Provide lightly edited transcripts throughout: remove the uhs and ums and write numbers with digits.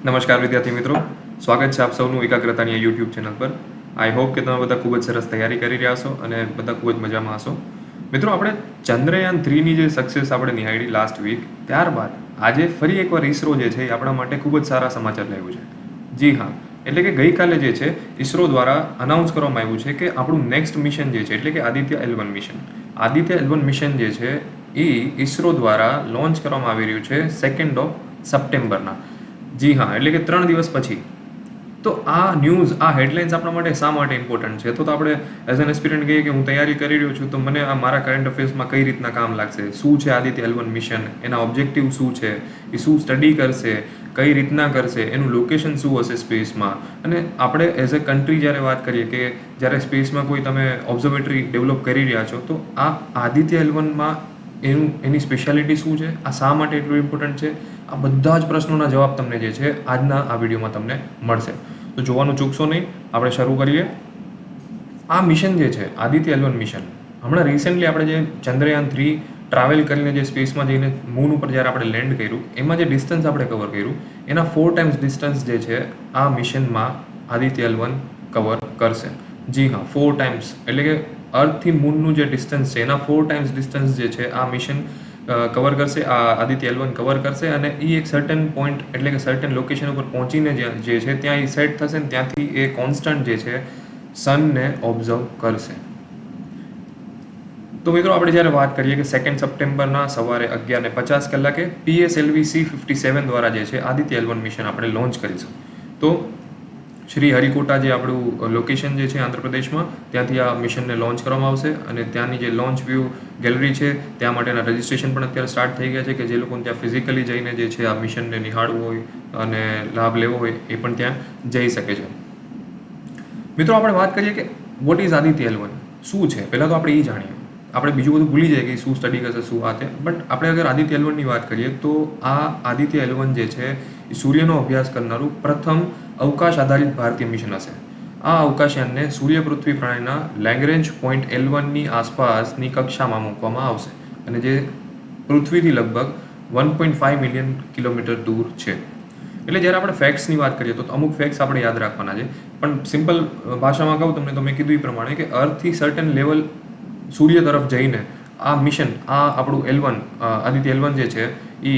નમસ્કાર વિદ્યાર્થી મિત્રો, સ્વાગત છે આપ સૌનું એકાગ્રતાની યુટ્યુબ ચેનલ પર. આઈ હોપ કે તમે બધા ખૂબ જ સરસ તૈયારી કરી રહ્યા છો અને બધા ખૂબ જ મજામાં હશો. મિત્રો, આપણે ચંદ્રયાન 3ની જે સક્સેસ આપણે નિહાળી લાસ્ટ વીક, ત્યારબાદ આજે ફરી એકવાર ઇસરો જે છે એ આપણા માટે ખૂબ જ સારા સમાચાર લાવ્યું છે. જી હા, એટલે કે ગઈકાલે જે છે ઇસરો દ્વારા અનાઉન્સ કરવામાં આવ્યું છે કે આપણું નેક્સ્ટ મિશન જે છે એટલે કે આદિત્ય L1 મિશન જે છે એ ઇસરો દ્વારા લોન્ચ કરવામાં આવી રહ્યું છે 2 સપ્ટેમ્બરના. જી હા, એટલે કે 3 દિવસ પછી. તો આ ન્યૂઝ, આ હેડલાઇન્સ આપણા માટે શા માટે ઇમ્પોર્ટન્ટ છે? તો આપણે એઝ એન એસ્પિરન્ટ કહીએ કે હું તૈયારી કરી રહ્યો છું, તો મને આ મારા કરંટ અફેર્સમાં કઈ રીતના કામ લાગશે, શું છે આદિત્ય L1 મિશન, એના ઓબ્જેક્ટિવ શું છે, એ શું સ્ટડી કરશે, કઈ રીતના કરશે, એનું લોકેશન શું હશે સ્પેસમાં. અને આપણે એઝ અ કન્ટ્રી જ્યારે વાત કરીએ કે જ્યારે સ્પેસમાં કોઈ તમે ઓબ્ઝર્વેટરી ડેવલપ કરી રહ્યા છો, તો આ આદિત્ય L1માં એની સ્પેશિયાલિટી શું છે, આ શા માટે એટલું ઇમ્પોર્ટન્ટ છે, આ બધા જ પ્રશ્નોના જવાબ તમને જે છે આજના આ વિડીયોમાં તમને મળશે. તો જોવાનું ચૂકશો નહીં. આપણે શરૂ કરીએ. આ મિશન જે છે આદિત્ય L1 મિશન, હમણાં રિસેન્ટલી આપણે જે ચંદ્રયાન 3 ટ્રાવેલ કરીને જે સ્પેસમાં જઈને મૂન ઉપર જ્યારે આપણે લેન્ડ કર્યું, એમાં જે ડિસ્ટન્સ આપણે કવર કર્યું, એના 4 ટાઈમ્સ ડિસ્ટન્સ જે છે આ મિશનમાં આદિત્ય L1 કવર કરશે. જી હા, 4 ટાઈમ્સ, એટલે કે અર્થથી મૂનનું જે ડિસ્ટન્સ છે એના 4 ટાઈમ્સ ડિસ્ટન્સ જે છે આ મિશન કવર કરશે, આ આદિત્ય L1 કવર કરશે. અને એ એક સર્ટન પોઈન્ટ એટલે કે સર્ટન લોકેશન ઉપર પહોંચીને જે છે ત્યાં એ સેટ થશે ને ત્યાંથી એ કોન્સ્ટન્ટ જે છે સનને ઓબ્ઝર્વ કરશે. તો મિત્રો, આપણે જ્યારે વાત કરીએ કે 2 સપ્ટેમ્બરના સવારે 11:50 PSLV C-57 દ્વારા જે છે આદિત્ય L1 મિશન આપણે લોન્ચ કરીશું. તો શ્રી હરિકોટા જે આપણું લોકેશન જે છે આંધ્રપ્રદેશમાં, ત્યાંથી આ મિશનને લોન્ચ કરવામાં આવશે. અને ત્યાંની જે લોન્ચ વ્યૂ ગેલેરી છે ત્યાં માટેના રજિસ્ટ્રેશન પણ અત્યારે સ્ટાર્ટ થઈ ગયા છે કે જે લોકોને ત્યાં ફિઝિકલી જઈને જે છે આ મિશનને નિહાળવું હોય અને લાભ લેવો હોય એ પણ ત્યાં જઈ શકે છે. મિત્રો, આપણે વાત કરીએ કે વોટ ઇઝ આદિત્ય L1, શું છે, પહેલાં તો આપણે એ જાણીએ. આપણે બીજું બધું ભૂલી જાય કે શું સ્ટડી કરશે, શું આ તે. બટ આપણે અગર આદિત્ય L1ની વાત કરીએ તો આ આદિત્ય L1 જે છે એ સૂર્યનો અભ્યાસ કરનારું પ્રથમ અવકાશ આધારિત ભારતીય મિશન હશે. આ અવકાશયાનને સૂર્ય પૃથ્વી પ્રણાલીના લેગ્રેન્જ પોઈન્ટ L1ની આસપાસની કક્ષામાં મૂકવામાં આવશે અને જે પૃથ્વીથી લગભગ 1.5 મિલિયન કિલોમીટર દૂર છે. એટલે જ્યારે આપણે ફેક્ટ્સની વાત કરીએ તો અમુક ફેક્ટ્સ આપણે યાદ રાખવાના છે. પણ સિમ્પલ ભાષામાં કહું તમને, તો મેં કીધું એ પ્રમાણે કે અર્થથી સર્ટન લેવલ સૂર્ય તરફ જઈને આ મિશન, આ આપણું L1 આદિત્ય L1 જે છે એ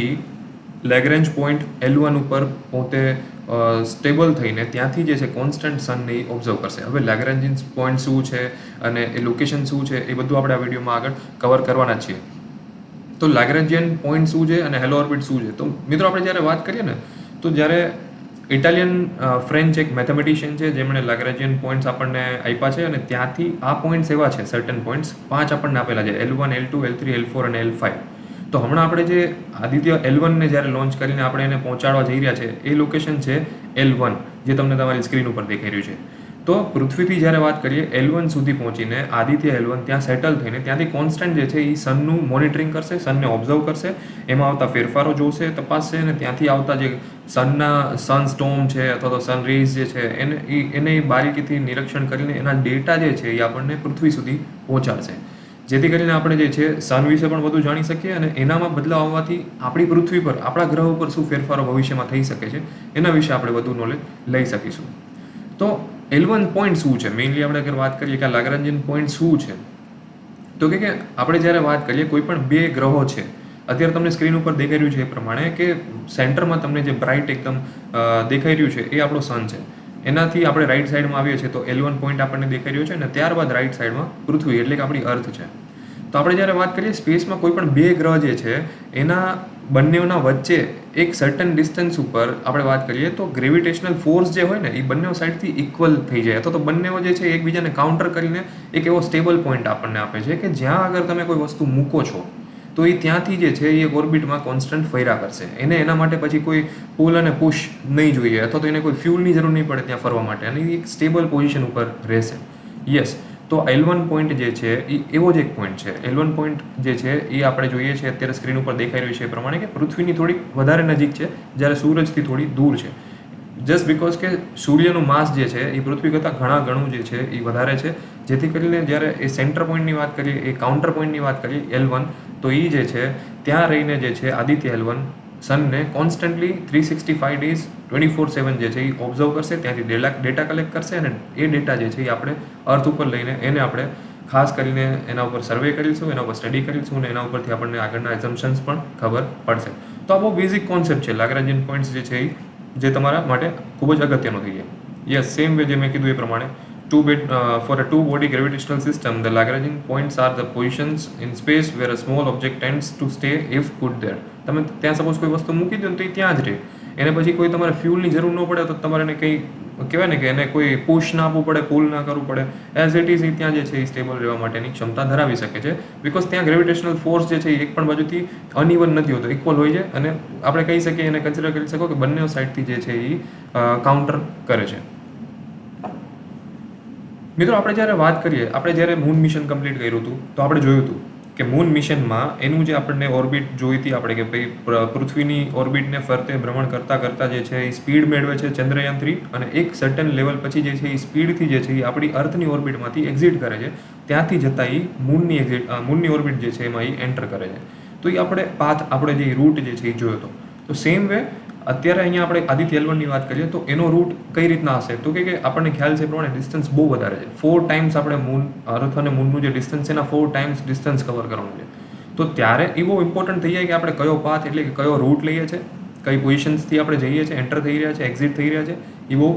લેગ્રેન્જ પોઈન્ટ L1 ઉપર પોતે સ્ટેબલ થઈને ત્યાંથી જે છે કોન્સ્ટન્ટ સનને ઓબ્ઝર્વ કરશે. હવે લેગ્રેન્જિયન પોઈન્ટ શું છે અને એ લોકેશન શું છે એ બધું આપણે આ વિડીયોમાં આગળ કવર કરવાના છીએ. તો લેગ્રેન્જિયન પોઈન્ટ શું છે અને હેલો ઓર્બિટ શું છે? તો મિત્રો, આપણે જ્યારે વાત કરીએ ને, તો જ્યારે ઇટાલિયન ફ્રેન્ચ એક મેથેમેટિશિયન છે જેમણે લેગ્રેન્જિયન પોઈન્ટ્સ આપણને આપ્યા છે અને ત્યાંથી આ પોઈન્ટ્સ એવા છે, સર્ટન પોઈન્ટ્સ 5 આપણને આપેલા છે, L1, L2, L3, L4 અને L5. તો હમણાં આપણે જે આદિત્ય L1ને જ્યારે લોન્ચ કરીને આપણે એને પહોંચાડવા જઈ રહ્યા છે એ લોકેશન છે L1, જે તમને તમારી સ્ક્રીન ઉપર દેખાઈ રહ્યું છે. તો પૃથ્વીથી જ્યારે વાત કરીએ L1 સુધી પહોંચીને આદિત્ય L1 ત્યાં સેટલ થઈને ત્યાંથી કોન્સ્ટન્ટ જે છે એ સનનું મોનિટરિંગ કરશે, સનને ઓબ્ઝર્વ કરશે, એમાં આવતા ફેરફારો જોશે, તપાસશે અને ત્યાંથી આવતા જે સન સ્ટોર્મ છે અથવા તો સન રેઝ જે છે એને બારીકીથી નિરીક્ષણ કરીને એના ડેટા જે છે એ આપણને પૃથ્વી સુધી પહોંચાડશે. જેથી કરીને આપણે જે છે સન વિશે પણ વધુ જાણી શકીએ અને એનામાં બદલાવ આવવાથી આપણી પૃથ્વી પર, આપણા ગ્રહ ઉપર શું ફેરફારો ભવિષ્યમાં થઈ શકે છે એના વિશે આપણે વધુ નોલેજ લઈ શકીશું. તો L1 પોઈન્ટ શું છે? મેઇનલી આપણે અગર વાત કરીએ કે આ લેગ્રેન્જિયન પોઈન્ટ શું છે, તો કે આપણે જ્યારે વાત કરીએ કોઈ પણ બે ગ્રહો છે, અત્યારે તમને સ્ક્રીન ઉપર દેખાઈ રહ્યું છે એ પ્રમાણે કે સેન્ટરમાં તમને જે બ્રાઇટ એકદમ દેખાઈ રહ્યું છે એ આપણો સન છે. એનાથી આપણે રાઈટ સાઈડમાં આવીએ છીએ તો L1 પોઈન્ટ આપણને દેખાઈ રહ્યો છે અને ત્યારબાદ રાઈટ સાઈડમાં પૃથ્વી એટલે કે આપણી અર્થ છે. તો આપણે જ્યારે વાત કરીએ સ્પેસમાં કોઈ પણ બે ગ્રહ જે છે એના બંનેના વચ્ચે એક સર્ટન ડિસ્ટન્સ ઉપર આપણે વાત કરીએ તો ગ્રેવિટેશનલ ફોર્સ જે હોય ને એ બંને સાઈડથી ઇક્વલ થઈ જાય અથવા તો બંને જે છે એકબીજાને કાઉન્ટર કરીને એક એવો સ્ટેબલ પોઈન્ટ આપણને આપે છે કે જ્યાં આગળ તમે કોઈ વસ્તુ મૂકો છો તો એ ત્યાંથી જે છે એ ઓર્બિટમાં કોન્સ્ટન્ટ ફર્યા કરશે. એના માટે પછી કોઈ પુલ અને પુશ નહીં જોઈએ અથવા તો એને કોઈ ફ્યુલની જરૂર નહીં પડે ત્યાં ફરવા માટે, અને એ એક સ્ટેબલ પોઝિશન ઉપર રહેશે. યસ, તો L1 પોઈન્ટ જે છે એ એવો જ એક પોઈન્ટ છે. L1 પોઈન્ટ જે છે એ આપણે જોઈએ છીએ અત્યારે સ્ક્રીન ઉપર દેખાઈ રહ્યું છે એ પ્રમાણે કે પૃથ્વીની થોડી વધારે નજીક છે જ્યારે સૂરજથી થોડી દૂર છે. જસ્ટ બિકોઝ કે સૂર્યનું માસ જે છે એ પૃથ્વી કરતાં ઘણા ગણું જે છે એ વધારે છે. જેથી કરીને જ્યારે એ સેન્ટર પોઈન્ટની વાત કરીએ, એ કાઉન્ટર પોઈન્ટની વાત કરીએ L1, તો એ જે છે ત્યાં રહીને જે છે આદિત્ય L1 સનને કોન્સ્ટન્ટલી 365 ડેઝ 24/7 જે છે એ ઓબ્ઝર્વ કરશે, ત્યાંથી ડેટા કલેક્ટ કરશે અને એ ડેટા જે છે એ આપણે અર્થ ઉપર લઈને એને આપણે ખાસ કરીને એના ઉપર સર્વે કરીશું, એના ઉપર સ્ટડી કરીશું અને એના ઉપરથી આપણને આગળના એઝમ્પશન્સ પણ ખબર પડશે. તો આ બહુ બેઝિક કોન્સેપ્ટ છે. લાગ્રાન્જિયન પોઈન્ટ્સ જે છે એ જે તમારા માટે ખૂબ જ અગત્યનો થઈ જાય. યસ, સેમ વે જે મેં કીધું એ પ્રમાણે for a two-body gravitational system, the Lagrangian points are the positions in space where a small object tends to stay if put there. તમે ત્યાં સપોઝ કોઈ વસ્તુ મૂકી દો તો એ ત્યાં જ રહે, એને પછી કોઈ તમારે ફ્યુલની જરૂર ન પડે તો તમારે એને કંઈ કહેવાય ને કે એને કોઈ પુશ ના આપવું પડે, પુલ ના કરવું પડે, એઝ ઇટ ઇઝ ત્યાં જે છે એ સ્ટેબલ રહેવા માટેની ક્ષમતા ધરાવી શકે છે. બિકોઝ ત્યાં ગ્રેવિટેશનલ ફોર્સ જે છે એ એક પણ બાજુથી અનઇવન નથી હોતો, ઇક્વલ હોય છે અને આપણે કહી શકીએ એને કન્સિડર કરી શકો કે બંને સાઈડથી જે છે એ કાઉન્ટર કરે છે. મિત્રો, આપણે જ્યારે વાત કરીએ, આપણે જ્યારે મૂન મિશન કમ્પ્લીટ કર્યું હતું તો આપણે જોયું હતું કે મૂન મિશનમાં એનું જે આપણને ઓર્બિટ જોઈ હતી આપણે કે ભાઈ પૃથ્વીની ઓર્બિટને ફરતે ભ્રમણ કરતાં કરતાં જે છે એ સ્પીડ મેળવે છે ચંદ્રયાન-3 અને એક સર્ટન લેવલ પછી જે છે એ સ્પીડથી જે છે એ આપણી અર્થની ઓર્બિટમાંથી એક્ઝિટ કરે છે, ત્યાંથી જતાં એ મૂનની ઓર્બિટ જે છે એમાં એ એન્ટર કરે છે. તો એ આપણે પાથ, આપણે જે રૂટ જે છે એ જોયો હતો. તો સેમ વે અત્યારે અહીંયા આપણે આદિત્ય L1ની વાત કરીએ તો એનો રૂટ કઈ રીતના હશે તો કે આપણને ખ્યાલ છે એ પ્રમાણે ડિસ્ટન્સ બહુ વધારે છે. 4 ટાઈમ્સ આપણે અર્થ અને મૂનનું જે ડિસ્ટન્સ છે એના 4 ટાઈમ્સ ડિસ્ટન્સ કવર કરવાનું છે. તો ત્યારે એ બહુ ઇમ્પોર્ટન્ટ થઈ જાય કે આપણે કયો પાથ એટલે કે કયો રૂટ લઈએ છીએ, કઈ પોઝિશન્સથી આપણે જઈએ છીએ, એન્ટર થઈ રહ્યા છે, એક્ઝિટ થઈ રહ્યા છે, એ બહુ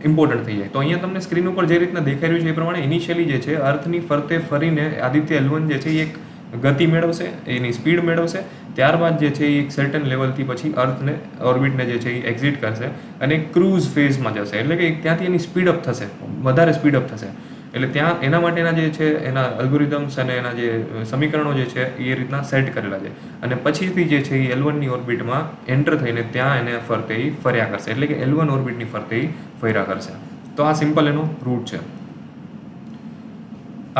ઇમ્પોર્ટન્ટ થઈ જાય. તો અહીંયા તમને સ્ક્રીન ઉપર જે રીતના દેખાઈ રહ્યું છે એ પ્રમાણે ઇનિશિયલી જે છે અર્થની ફરતે ફરીને આદિત્ય L1 જે છે એ એક ગતિ મેળવશે, એની સ્પીડ મેળવશે, ત્યારબાદ જે છે એ એક સર્ટન લેવલથી પછી અર્થને ઓર્બિટને જે છે એ એક્ઝિટ કરશે અને ક્રૂઝ ફેઝમાં જશે, એટલે કે ત્યાંથી એની સ્પીડઅપ થશે, વધારે સ્પીડઅપ થશે. એટલે ત્યાં એના માટેના જે છે એના અલ્ગોરિધમ્સ અને એના જે સમીકરણો જે છે એ રીતના સેટ કરેલા છે અને પછીથી જે છે એ L1ની ઓર્બિટમાં એન્ટર થઈને ત્યાં એને ફરતે એ ફર્યા કરશે, એટલે કે L1 ઓર્બિટની ફરતે એ ફર્યા કરશે. તો આ સિમ્પલ એનો રૂટ છે.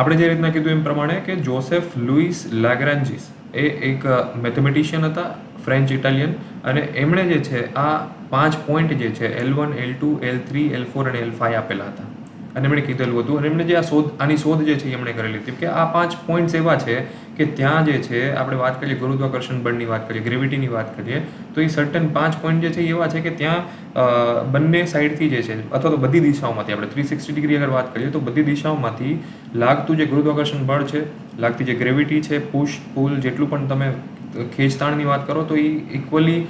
આપણે જે રીતના કીધું એમ પ્રમાણે કે જોસેફ લુઈસ લાગ્રાન્જીસ એ એક મેથેમેટિશિયન હતા, ફ્રેન્ચ ઇટાલિયન, અને એમણે જે છે આ 5 પોઈન્ટ જે છે L1, L2, L3, L4 અને L5 આપેલા હતા અને એમણે કીધેલું હતું અને એમણે જે આની શોધ જે છે એમણે કરેલી હતી કે આ 5 પોઈન્ટ્સ એવા છે કે ત્યાં જે છે આપણે વાત કરીએ ગુરુત્વાકર્ષણ બળની વાત કરીએ, ગ્રેવિટીની વાત કરીએ તો એ સર્ટન 5 પોઈન્ટ જે છે એવા છે કે ત્યાં બંને સાઈડથી જે છે અથવા તો બધી દિશાઓમાંથી આપણે 360 ડિગ્રી અગર વાત કરીએ તો બધી દિશાઓમાંથી લાગતું જે ગુરુત્વાકર્ષણ બળ છે, લાગતી જે ગ્રેવિટી છે, પુશ પુલ જેટલું પણ તમે ખેંચતાણની વાત કરો તો એ ઇક્વલી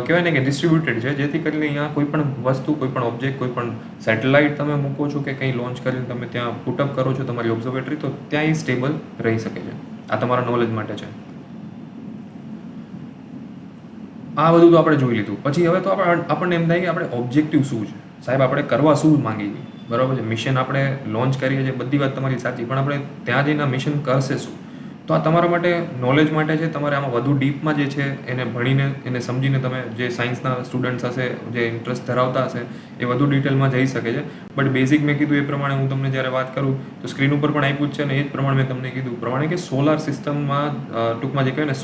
કહેવાય ને કે ડિસ્ટ્રીબ્યુટેડ છે, જેથી કરીને અહીંયા કોઈ પણ વસ્તુ, કોઈ પણ ઓબ્જેક્ટ, કોઈ પણ સેટેલાઇટ તમે મૂકો છો કે કંઈ લોન્ચ કરીને તમે ત્યાં પુટઅપ કરો છો તમારી ઓબ્ઝર્વેટરી તો ત્યાં એ સ્ટેબલ રહી શકે છે. આ તમારા નોલેજ માટે છે. આ બધું તો આપણે જોઈ લીધું. પછી હવે તો આપણને એમ થાય કે આપણે ઓબ્જેક્ટિવ શું છે, સાહેબ આપણે કરવા શું માંગીએ છીએ, બરાબર છે. મિશન આપણે લોન્ચ કરીએ છીએ, બધી વાત તમારી સાચી, પણ આપણે ત્યાં જઈને મિશન કરશે શું? તો આ તમારા માટે નોલેજ માટે છે. તમારે આમાં વધુ ડીપમાં જે છે એને ભણીને, એને સમજીને તમે જે સાયન્સના સ્ટુડન્ટ્સ હશે, જે ઇન્ટરેસ્ટ ધરાવતા હશે એ વધુ ડિટેલમાં જઈ શકે છે. બટ બેઝિક મેં કીધું એ પ્રમાણે હું તમને જ્યારે વાત કરું તો સ્ક્રીન ઉપર પણ આપ્યું જ છે અને એ જ પ્રમાણે મેં તમને કીધું પ્રમાણે કે સોલાર સિસ્ટમમાં ટૂંકમાં જે કહેવાય ને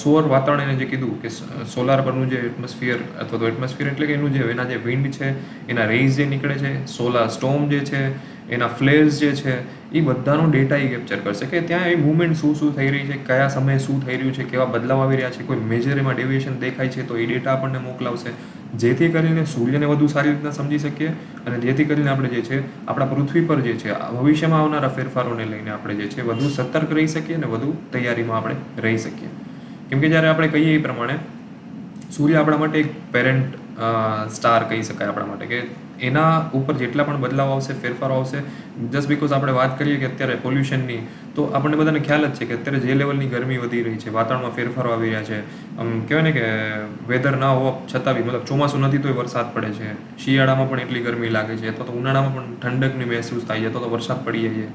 સૌર વાતાવરણ એને જે કીધું કે સોલાર પરનું જે એટમોસ્ફિયર અથવા તો એટમોસ્ફિયર એટલે કે એનું જે એના જે વિન્ડ છે, એના રેઝ જે નીકળે છે, સોલાર સ્ટોર્મ જે છે, એના ફ્લેર્સ જે છે, એ બધાનો ડેટા એ કેપ્ચર કરશે કે ત્યાં એ મૂવમેન્ટ શું થઈ રહી છે, કયા સમયે શું થઈ રહ્યું છે, કેવા બદલાવ આવી રહ્યા છે, કોઈ મેજર એમાં ડેવિએશન દેખાય છે તો એ ડેટા આપણને મોકલાવશે, જેથી કરીને સૂર્યને વધુ સારી રીતના સમજી શકીએ અને જેથી કરીને આપણે જે છે આપણા પૃથ્વી પર જે છે ભવિષ્યમાં આવનારા ફેરફારોને લઈને આપણે જે છે વધુ સતર્ક રહી શકીએ અને વધુ તૈયારીમાં આપણે રહી શકીએ. કેમ કે જ્યારે આપણે કહીએ એ પ્રમાણે સૂર્ય આપણા માટે એક પેરેન્ટ સ્ટાર કહી શકાય આપણા માટે, કે એના ઉપર જેટલા પણ બદલાવ આવશે, ફેરફારો આવશે, જસ્ટ બિકોઝ આપણે વાત કરીએ કે અત્યારે પોલ્યુશનની, તો આપણને બધાને ખ્યાલ જ છે કે અત્યારે જે લેવલની ગરમી વધી રહી છે, વાતાવરણમાં ફેરફારો આવી રહ્યા છે, આમ કહેવાય ને કે વેધર ના હોવા છતાં બી, મતલબ ચોમાસું નથી તોય વરસાદ પડે છે, શિયાળામાં પણ એટલી ગરમી લાગે છે, અથવા તો ઉનાળામાં પણ ઠંડકની મહેસૂસ થાય છે, અથવા તો વરસાદ પડી જાય છે.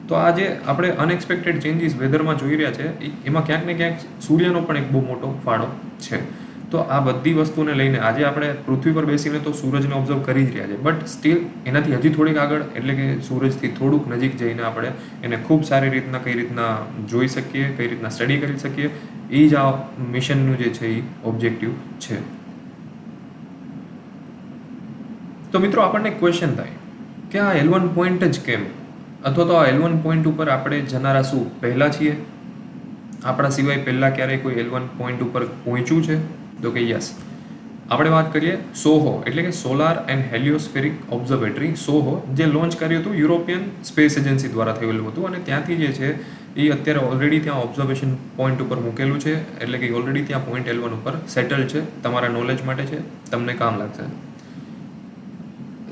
તો આ જે આપણે અનએક્સપેક્ટેડ ચેન્જીસ વેધરમાં જોઈ રહ્યા છે એમાં ક્યાંક ને ક્યાંક સૂર્યનો પણ એક બહુ મોટો ફાળો છે. તો આ બધી વસ્તુને લઈને આજે આપણે પૃથ્વી પર બેસીને તો સૂરજને ઓબ્ઝર્વ કરી જ રહ્યા છે, બટ સ્ટીલ એનાથી હજી થોડીક આગળ એટલે કે સૂરજથી થોડુંક નજીક જઈને આપણે એને ખૂબ સારી રીતના કઈ રીતના જોઈ શકીએ, કઈ રીતના સ્ટડી કરી શકીએ, એ જ આ મિશનનું જે છે એ ઓબ્જેક્ટિવ છે. તો મિત્રો આપણને ક્વેશ્ચન થાય કે આ L1 પોઈન્ટ જ કેમ, અથવા તો આ L1 પોઈન્ટ ઉપર આપણે જનારા શું પહેલાં છીએ આપણા સિવાય પહેલાં ક્યારેય કોઈ L1 પોઈન્ટ ઉપર પહોંચ્યું છે? તો કે યસ. આપણે વાત કરીએ સોહો એટલે કે સોલાર એન્ડ હેલિયોસ્ફેરિક ઓબ્ઝર્વેટરી સોહો, જે લોન્ચ કર્યું હતું યુરોપિયન સ્પેસ એજન્સી દ્વારા થયેલું હતું, અને ત્યાંથી જે છે એ અત્યારે ઓલરેડી ત્યાં ઓબ્ઝર્વેશન પોઈન્ટ ઉપર મૂકેલું છે, એટલે કે ઓલરેડી ત્યાં પોઈન્ટ L1 ઉપર સેટલ છે. તમારા નોલેજ માટે છે, તમને કામ લાગશે.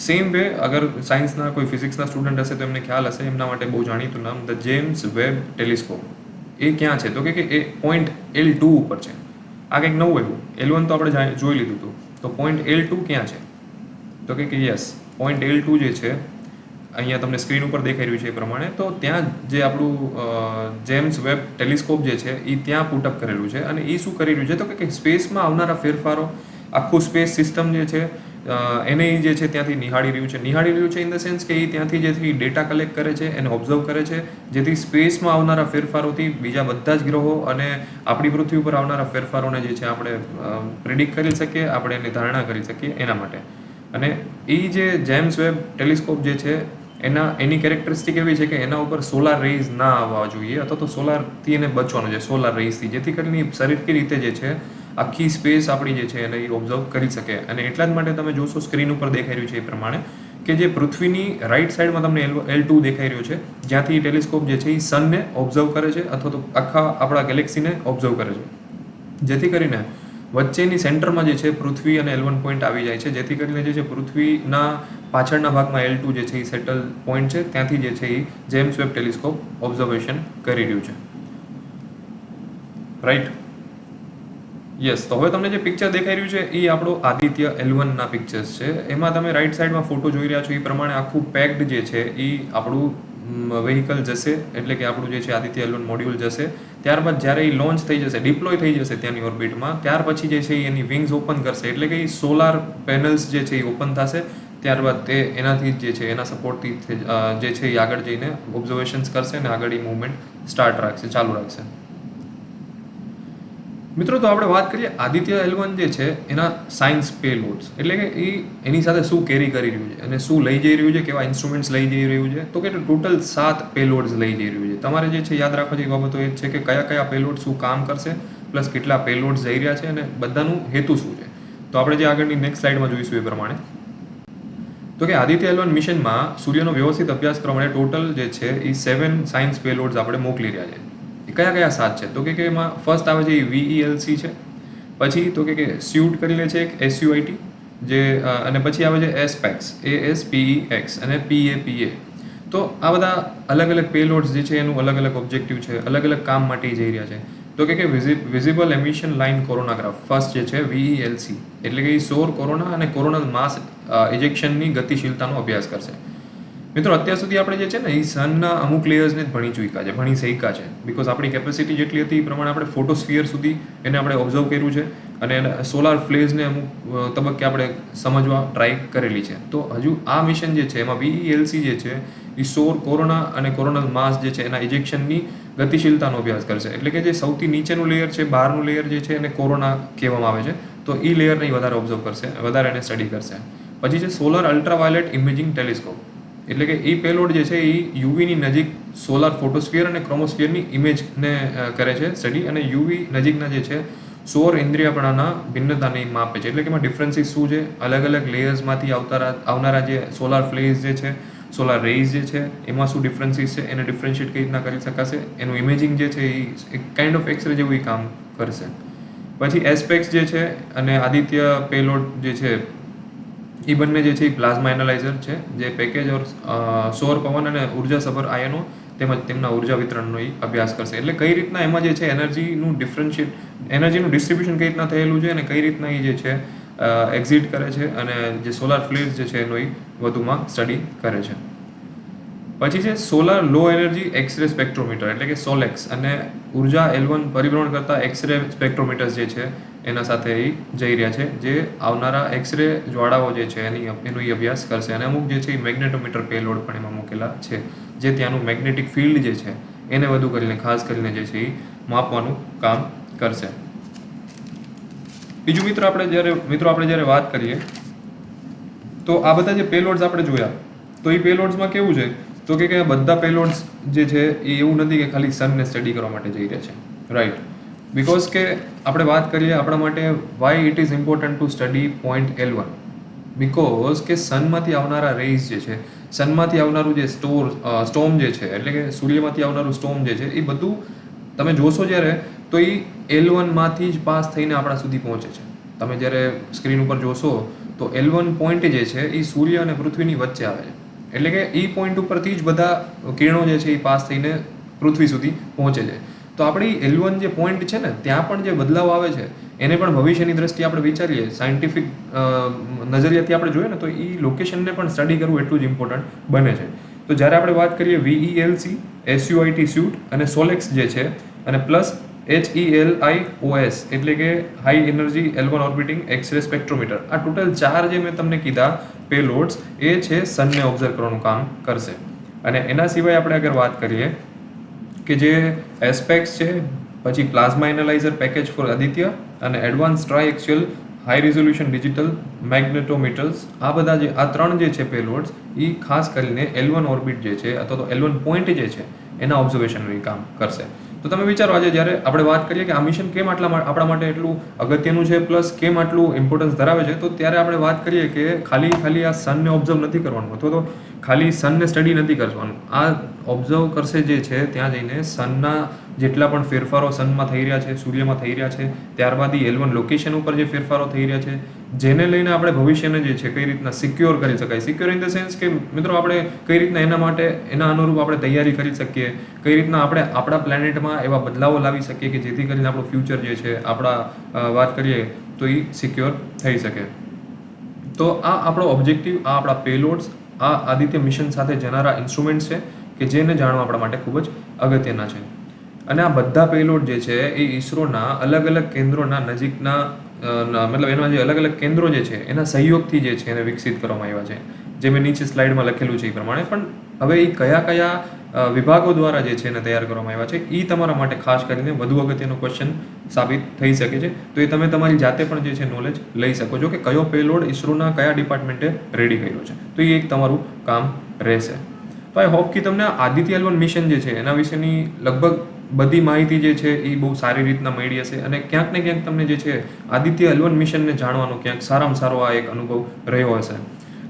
સેમ વે અગર સાયન્સના કોઈ ફિઝિક્સના સ્ટુડન્ટ હશે તો એમને ખ્યાલ હશે, એમના માટે બહુ જાણીતું નામ ધ જેમ્સ વેબ ટેલિસ્કોપ. એ ક્યાં છે? તો કે એ પોઈન્ટ L2 ઉપર છે. આ કંઈક નવું આવ્યું. L1 તો આપણે જોઈ લીધું હતું, તો પોઈન્ટ L2 ક્યાં છે? તો કે યસ, પોઈન્ટ L2 જે છે અહીંયા તમને સ્ક્રીન ઉપર દેખાઈ રહ્યું છે એ પ્રમાણે, તો ત્યાં જે આપણું જેમ્સ વેબ ટેલિસ્કોપ જે છે એ ત્યાં પુટઅપ કરેલું છે. અને એ શું કરી રહ્યું છે? તો કે સ્પેસમાં આવનારા ફેરફારો, આખું સ્પેસ સિસ્ટમ જે છે એને જે છે ત્યાંથી નિહાળી રહ્યું છે ઇન ધ સેન્સ કે એ ત્યાંથી જેથી ડેટા કલેક્ટ કરે છે, એને ઓબ્ઝર્વ કરે છે, જેથી સ્પેસમાં આવનારા ફેરફારોથી બીજા બધા જ ગ્રહો અને આપણી પૃથ્વી ઉપર આવનારા ફેરફારોને જે છે આપણે પ્રિડિક્ટ કરી શકીએ, આપણે એની ધારણા કરી શકીએ એના માટે. અને એ જે જેમ્સ વેબ ટેલિસ્કોપ જે છે એની કેરેક્ટરિસ્ટિક એવી છે કે એના ઉપર સોલાર રેઝ ના આવવા જોઈએ, અથવા તો સોલારથી એને બચવાનું છે, સોલાર રેઝથી, જેથી કરીને સરખી રીતે જે છે આખી સ્પેસ આપણી જે છે એને એ ઓબ્ઝર્વ કરી શકે. અને એટલા જ માટે તમે જોશો સ્ક્રીન ઉપર દેખાઈ રહ્યું છે એ પ્રમાણે કે જે પૃથ્વીની રાઈટ સાઈડમાં તમને L2 દેખાઈ રહ્યું છે, જ્યાંથી ટેલિસ્કોપ જે છે એ સનને ઓબ્ઝર્વ કરે છે, અથવા તો આખા આપણા ગેલેક્સીને ઓબ્ઝર્વ કરે છે, જેથી કરીને વચ્ચેની સેન્ટરમાં જે છે પૃથ્વી અને L1 પોઈન્ટ આવી જાય છે, જેથી કરીને જે છે પૃથ્વીના પાછળના ભાગમાં L2 જે છે એ સેટલ પોઈન્ટ છે, ત્યાંથી જે છે એ જેમ્સ વેબ ટેલિસ્કોપ ઓબ્ઝર્વેશન કરી રહ્યું છે. રાઈટ? યસ. તો હવે તમને જે પિક્ચર દેખાઈ રહ્યું છે એ આપણો આદિત્ય L1 ના પિક્ચર્સ છે. એમાં તમે રાઈટ સાઈડમાં ફોટો જોઈ રહ્યા છો એ પ્રમાણે આખું પેક્ડ જે છે એ આપણું વેહિકલ જશે, એટલે કે આપણું જે છે આદિત્ય L1 મોડ્યુલ જશે. ત્યારબાદ જ્યારે એ લોન્ચ થઈ જશે, ડિપ્લોય થઈ જશે ત્યાંની ઓર્બિટમાં, ત્યાર પછી જે છે એની વિંગ્સ ઓપન કરશે, એટલે કે એ સોલાર પેનલ્સ જે છે એ ઓપન થશે. ત્યારબાદ તે એનાથી જે છે એના સપોર્ટથી જે છે એ આગળ જઈને ઓબ્ઝર્વેશન્સ કરશે અને આગળ એ મૂવમેન્ટ ચાલુ રાખશે. મિત્રો, તો આપણે વાત કરીએ આદિત્ય L1 જે છે એના સાયન્સ પેલોડ્સ, એટલે કે એની સાથે શું કેરી કરી રહ્યું છે અને શું લઈ જઈ રહ્યું છે, કેવા ઇન્સ્ટ્રુમેન્ટ્સ લઈ જઈ રહ્યું છે. તો કે ટોટલ 7 પેલોડ્સ લઈ જઈ રહ્યું છે. તમારે જે છે યાદ રાખવા જેવી બાબતો એ છે કે કયા કયા પેલોડ શું કામ કરશે, પ્લસ કેટલા પેલોડ્સ જઈ રહ્યા છે અને બધાનું હેતુ શું છે. તો આપણે જે આગળની નેક્સ્ટ સ્લાઇડમાં જોઈશું એ પ્રમાણે, તો કે આદિત્ય L1 મિશનમાં સૂર્યનો વ્યવસ્થિત અભ્યાસ કરવા માટે ટોટલ જે છે એ 7 સાયન્સ પેલોડ્સ આપણે મોકલી રહ્યા છે. કયા કયા 7 છે? તો કે એમાં ફર્સ્ટ આવે છે એ VELC છે, પછી તો કે સ્યુટ કરી લે છે એક SUIT જે, અને પછી આવે છે ASPEX ASPEX અને PAPA. તો આ બધા અલગ અલગ પેલોડ્સ જે છે એનું અલગ અલગ ઓબ્જેક્ટિવ છે, અલગ અલગ કામ માટે જઈ રહ્યા છે. તો કે વિઝિબલ એમિશન લાઇન કોરોનાગ્રાફ ફર્સ્ટ જે છે VELC, એટલે કે સૌર કોરોના અને કોરોનલ માસ ઇજેક્શનની ગતિશીલતાનો અભ્યાસ કરશે. મિત્રો, અત્યાર સુધી આપણે જે છે ને એ સનના અમુક લેયર્સને જ ભણી શીખ્યા છે, બિકોઝ આપણી કેપેસિટી જેટલી હતી એ પ્રમાણે આપણે ફોટોસ્ફિયર સુધી એને આપણે ઓબ્ઝર્વ કર્યું છે, અને સોલાર ફ્લેઝને અમુક તબક્કે આપણે સમજવા ટ્રાય કરેલી છે. તો હજુ આ મિશન જે છે એમાં VELC જે છે એ સૌર કોરોના અને કોરોનલ માસ જે છે એના ઇજેક્શનની ગતિશીલતાનો અભ્યાસ કરશે. એટલે કે જે સૌથી નીચેનું લેયર છે, બહારનું લેયર જે છે એને કોરોના કહેવામાં આવે છે, તો એ લેયરને વધારે ઓબ્ઝર્વ કરશે, વધારે એને સ્ટડી કરશે. પછી છે સોલર અલ્ટ્રાવાયોલેટ ઇમેજિંગ ટેલિસ્કોપ, એટલે કે એ પેલોડ જે છે એ યુવીની નજીક સોલાર ફોટોસ્ફિયર અને ક્રોમોસ્ફિયરની ઇમેજને કરે છે સ્ટડી, અને યુવી નજીકના જે છે સૌર ઇન્દ્રિયપણાના ભિન્નતાને માપે છે. એટલે કે એમાં ડિફરન્સીસ શું છે, અલગ અલગ લેયર્સમાંથી આવનારા જે સોલાર ફ્લેઝ જે છે, સોલાર રેઝ જે છે એમાં શું ડિફરન્સીસ છે, એને ડિફરન્શિએટ કઈ રીતના કરી શકાશે, એનું ઇમેજિંગ જે છે એ એક કાઇન્ડ ઓફ એક્સરે જેવું એ કામ કરશે. પછી એસ્પેક્સ જે છે અને આદિત્ય પેલોડ જે છે એ બંને જે છે એ પ્લાઝમા એનાલાઇઝર છે, જે પેકેજ સૌર પવન અને ઉર્જાસભર આયનો તેમજ તેમના ઉર્જા વિતરણનો અભ્યાસ કરશે. એટલે કઈ રીતના એમાં જે છે એનર્જીનું ડિસ્ટ્રીબ્યુશન કઈ રીતના થયેલું છે અને કઈ રીતના એ જે છે એક્ઝિટ કરે છે, અને જે સોલાર ફ્લેર્સ જે છે એનો એ વધુમાં સ્ટડી કરે છે. પછી છે સોલાર લો એનર્જી એક્સરે સ્પેક્ટ્રોમીટર, એટલે કે સોલેક્સ, અને ઉર્જા L1 પરિભ્રમણ કરતા એક્સરે સ્પેક્ટ્રોમીટર્સ જે છે એના સાથે એ જઈ રહ્યા છે, જે આવનારા એક્સરે જ્વાળાઓ જે છે એનો એ અભ્યાસ કરશે. અને અમુક જે છે એ મેગ્નેટોમીટર પેલોડ પણ એમાં મૂકેલા છે, જે ત્યાંનું મેગ્નેટિક ફિલ્ડ જે છે એને વધુ કરીને ખાસ કરીને જે છે એ માપવાનું કામ કરશે. બીજું આપણે જ્યારે વાત કરીએ તો આ બધા જે પેલોડ્સ આપણે જોયા, તો એ પેલોડ્સમાં કેવું છે તો કે બધા પેલોડ્સ જે છે એ એવું નથી કે ખાલી સનને સ્ટડી કરવા માટે જઈ રહ્યા છે. રાઈટ. બિકોઝ કે આપણે વાત કરીએ આપણા માટે Y it is important to study point L1. Because કે સનમાંથી આવનારા રેઝ જે છે, સનમાંથી આવનારું જે સ્ટોર્મ જે છે, એટલે કે સૂર્યમાંથી આવનારું સ્ટોર્મ જે છે, એ બધું તમે જોશો જ્યારે તો એ L1માંથી જ પાસ થઈને આપણા સુધી પહોંચે છે. તમે જ્યારે સ્ક્રીન ઉપર જોશો તો L1 પોઈન્ટ જે છે એ સૂર્ય અને પૃથ્વીની વચ્ચે આવે છે. એટલે કે એ પોઈન્ટ ઉપરથી જ બધા કિરણો જે છે એ પાસ થઈને પૃથ્વી સુધી પહોંચે છે. તો આપણી L1 જે પોઈન્ટ છે ને ત્યાં પણ જે બદલાવ આવે છે એને પણ ભવિષ્યની દ્રષ્ટિએ આપણે વિચારીએ, સાયન્ટિફિક નજરિયાથી આપણે જોઈએ ને તો એ લોકેશનને પણ સ્ટડી કરવું એટલું જ ઇમ્પોર્ટન્ટ બને છે. તો જ્યારે આપણે વાત કરીએ VELC, SUIT સ્યુટ અને સોલેક્સ જે છે, અને પ્લસ HELIOS એટલે કે high energy L1 orbiting x-ray spectrometer, આ ટોટલ 4 જે મેં તમને કીધા પેલોડ્સ એ છે સનને ઓબ્ઝર્વ કરવાનું કામ કરશે. અને એના સિવાય આપણે અગર વાત કરીએ કે જે એસ્પેક્ટ્સ છે, પછી plasma analyser package for Aditya અને advance try actual high resolution digital magnetometers, આ બધા જે આ 3 જે છે પેલોડ્સ એ ખાસ કરીને L1 ઓર્બિટ જે છે અથવા તો L1 પોઈન્ટ જે છે એના ઓબ્ઝર્વેશનનું કામ કરશે. તો તમે વિચારો આજે જ્યારે આપણે વાત કરીએ કે આ મિશન કેમ આપણા માટે એટલું અગત્યનું છે, પ્લસ કેમ આટલું ઇમ્પોર્ટન્સ ધરાવે છે, તો ત્યારે આપણે વાત કરીએ કે ખાલી આ સનને ઓબ્ઝર્વ નથી કરવાનું અથવા તો ખાલી સનને સ્ટડી નથી કરવાનું. આ ઓબ્ઝર્વ કરશે જે છે ત્યાં જઈને સનના જેટલા પણ ફેરફારો સનમાં થઈ રહ્યા છે, સૂર્યમાં થઈ રહ્યા છે, ત્યારબાદ L1 લોકેશન ઉપર જે ફેરફારો થઈ રહ્યા છે, જેને લઈને આપણે ભવિષ્યને જે છે કઈ રીતના સિક્યોર કરી શકાય. સિક્યોર ઇન ધ સેન્સ કે મિત્રો આપણે કઈ રીતના એના માટે એના અનુરૂપ આપણે તૈયારી કરી શકીએ, કઈ રીતના આપણે આપણા પ્લેનેટમાં એવા બદલાવો લાવી શકીએ કે જેથી કરીને આપણું ફ્યુચર જે છે આપણા વાત કરીએ તો એ સિક્યોર થઈ શકે. તો આ આપણો ઓબ્જેક્ટિવ, આ આપણા પેલોડ્સ, આ આદિત્ય મિશન સાથે જનારા ઇન્સ્ટ્રુમેન્ટ્સ છે કે જેને જાણવા આપણા માટે ખૂબ જ અગત્યના છે. અને આ બધા પેલોડ જે છે એ ઈસરોના અલગ અલગ કેન્દ્રોના નજીકના મતલબ એના જે અલગ અલગ કેન્દ્રો જે છે એના સહયોગથી જે છે એને વિકસિત કરવામાં આવ્યા છે, જે મેં નીચે સ્લાઇડમાં લખેલું છે એ પ્રમાણે. પણ હવે એ કયા વિભાગો દ્વારા જે છે એને તૈયાર કરવામાં આવ્યા છે એ તમારા માટે ખાસ કરીને વધુ અગત્યનો ક્વેશ્ચન સાબિત થઈ શકે છે. તો એ તમે તમારી જાતે પણ જે છે નોલેજ લઈ શકો છો કે કયો પેલોડ ઈસરોના કયા ડિપાર્ટમેન્ટે રેડી કર્યો છે. તો એ એક તમારું કામ રહેશે. તો આઈ હોપ કે તમને આદિત્ય L1 મિશન જે છે એના વિશેની લગભગ બધી માહિતી જે છે એ બહુ સારી રીતના મળી હશે અને ક્યાંક ને ક્યાંક તમને જે છે આદિત્ય L1 મિશનને જાણવાનો ક્યાંક સારામાં સારો આ એક અનુભવ રહ્યો હશે.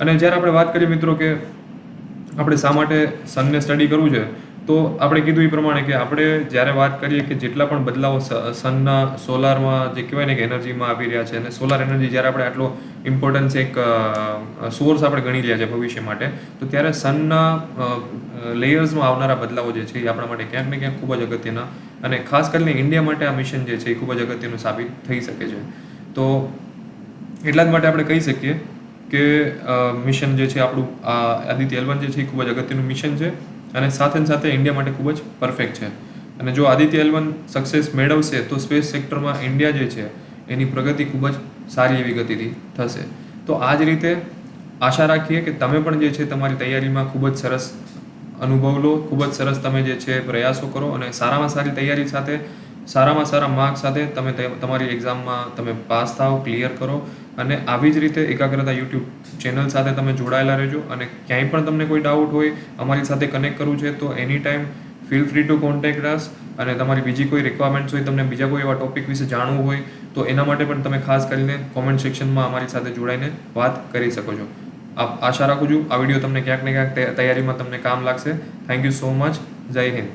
અને જ્યારે આપણે વાત કરીએ મિત્રો કે આપણે શા માટે સનને સ્ટડી કરવું છે, તો આપણે કીધું એ પ્રમાણે કે આપણે જ્યારે વાત કરીએ કે જેટલા પણ બદલાવો સનના સોલારમાં જે કહેવાય ને કે એનર્જીમાં આવી રહ્યા છે, અને સોલાર એનર્જી જ્યારે આપણે આટલો ઇમ્પોર્ટન્સ એક સોર્સ આપણે ગણી રહ્યા છે ભવિષ્ય માટે, તો ત્યારે સનના લેયર્સમાં આવનારા બદલાવો જે છે એ આપણા માટે ક્યાંક ને ક્યાંક ખૂબ જ અગત્યના, અને ખાસ કરીને ઇન્ડિયા માટે આ મિશન જે છે એ ખૂબ જ અગત્યનું સાબિત થઈ શકે છે. તો એટલા જ માટે આપણે કહી શકીએ કે મિશન જે છે આપણું આ આદિત્ય L1 જે છે એ ખૂબ જ અગત્યનું મિશન છે અને સાથે સાથે ઇન્ડિયા માટે ખૂબ જ પરફેક્ટ છે. અને જો આદિત્ય L1 સક્સેસ મેળવશે તો સ્પેસ સેક્ટરમાં ઇન્ડિયા જે છે એની પ્રગતિ ખૂબ જ સારી એવી ગતિથી થશે. તો આ જ રીતે આશા રાખીએ કે તમે પણ જે છે તમારી તૈયારીમાં ખૂબ જ સરસ અનુભવ લો, ખૂબ જ સરસ તમે જે છે પ્રયાસો કરો અને સારામાં સારી તૈયારી સાથે સારામાં સારા માર્ક્સ સાથે તમે તમારી એક્ઝામમાં તમે પાસ થાઓ, ક્લિયર કરો. અને આવી જ રીતે એકાગ્રતા યુટ્યુબ ચેનલ સાથે તમે જોડાયેલા રહેજો. અને ક્યાંય પણ તમને કોઈ ડાઉટ હોય, અમારી સાથે કનેક્ટ કરવું છે, તો any time feel free to contact us. અને તમારી બીજી કોઈ રિક્વાયરમેન્ટ્સ હોય, તમને બીજા કોઈ એવા ટોપિક વિશે જાણવું હોય, તો એના માટે પણ તમે ખાસ કરીને કોમેન્ટ સેક્શનમાં અમારી સાથે જોડાઈને વાત કરી શકો છો. આશા રાખું છું આ વિડીયો તમને ક્યાંક ને ક્યાંક તૈયારીમાં તમને કામ લાગશે. Thank you so much. જય હિન્દ.